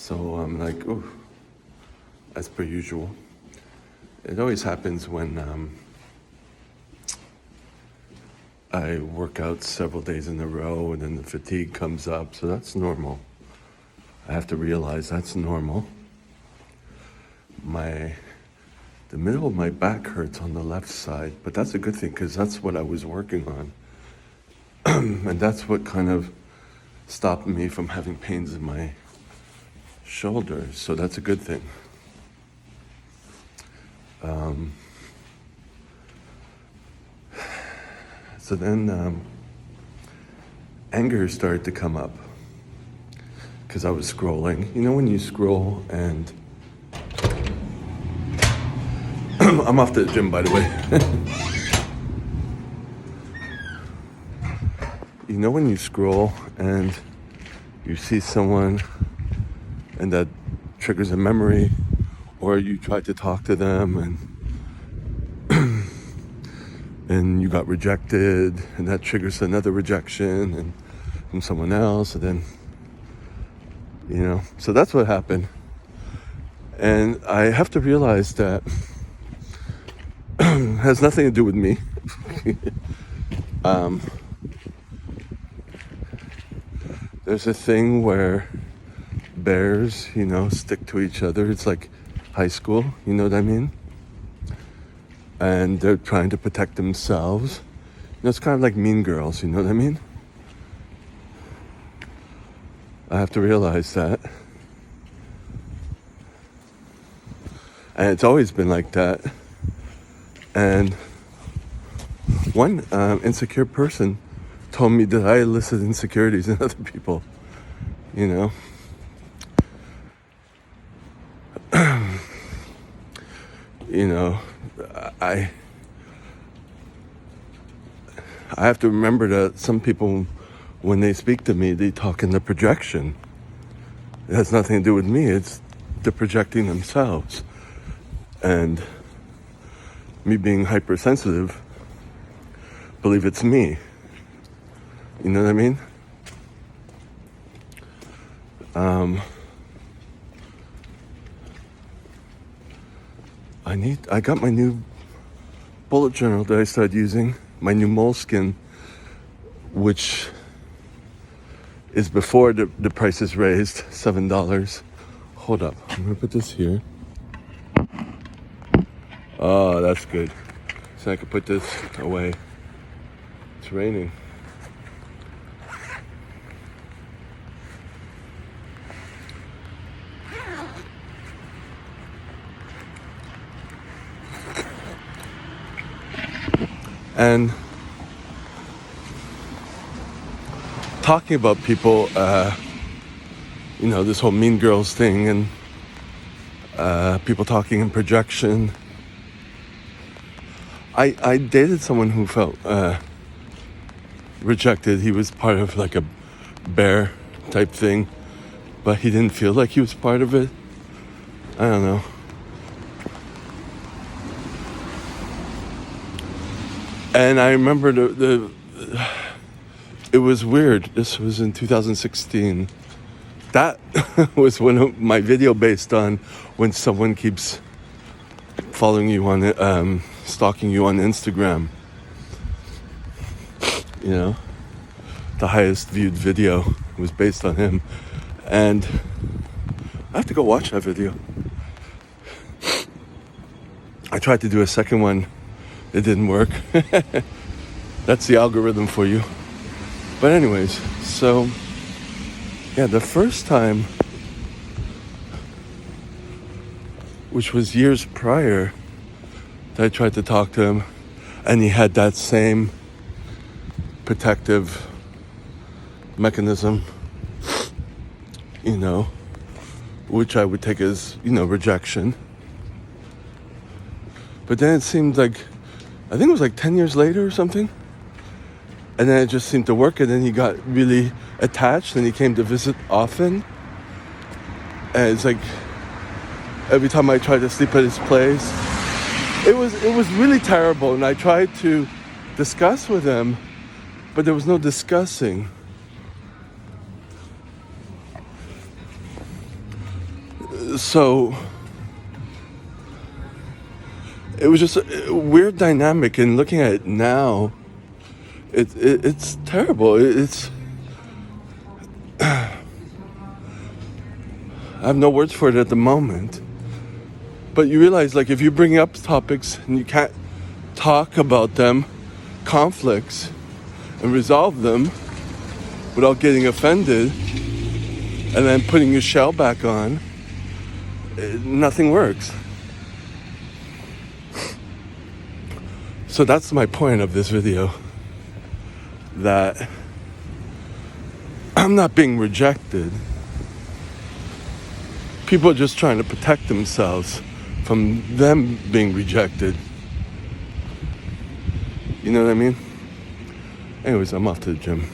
So I'm like, ooh, as per usual. It always happens when I work out several days in a row and then the fatigue comes up, so that's normal. I have to realize that's normal. The middle of my back hurts on the left side, but that's a good thing because that's what I was working on. And that's what kind of stopped me from having pains in my shoulders, so that's a good thing. So then anger started to come up because I was scrolling. You know when you scroll and I'm off to the gym, by the way. You know when you scroll and you see someone and that triggers a memory, or you try to talk to them and you got rejected, and that triggers another rejection and from someone else, and then, you know, so that's what happened. And I have to realize that it has nothing to do with me. There's a thing where bears, you know, stick to each other. It's like high school, you know what I mean? And they're trying to protect themselves. You know, it's kind of like Mean Girls, you know what I mean? I have to realize that. And it's always been like that. And one insecure person told me that I elicit insecurities in other people, you know? You know, I have to remember that some people, when they speak to me, they talk in the projection. It has nothing to do with me. It's they're projecting themselves. And me being hypersensitive, believe it's me. You know what I mean? I got my new bullet journal that I started using, my new Moleskine, which is before the price is raised, $7. Hold up, I'm gonna put this here. Oh, that's good. So I can put this away. It's raining. And talking about people, you know, this whole Mean Girls thing and people talking in projection. I dated someone who felt rejected. He was part of like a bear type thing, but he didn't feel like he was part of it. I don't know. And I remember it was weird. This was in 2016. That was when my video based on when someone keeps following you on, stalking you on Instagram. You know, the highest viewed video was based on him. And I have to go watch that video. I tried to do a second one. It didn't work. That's the algorithm for you. But anyways, so yeah, the first time, which was years prior, that I tried to talk to him, and he had that same protective mechanism, you know, which I would take as, you know, rejection. But then it seemed like, I think it was like 10 years later or something. And then it just seemed to work. And then he got really attached and he came to visit often. And it's like, every time I tried to sleep at his place, it was really terrible. And I tried to discuss with him, but there was no discussing. So it was just a weird dynamic, and looking at it now, it's terrible. I have no words for it at the moment. But you realize, like, if you bring up topics and you can't talk about them, conflicts, and resolve them without getting offended, and then putting your shell back on, nothing works. So that's my point of this video, that I'm not being rejected. People are just trying to protect themselves from them being rejected. You know what I mean? Anyways, I'm off to the gym.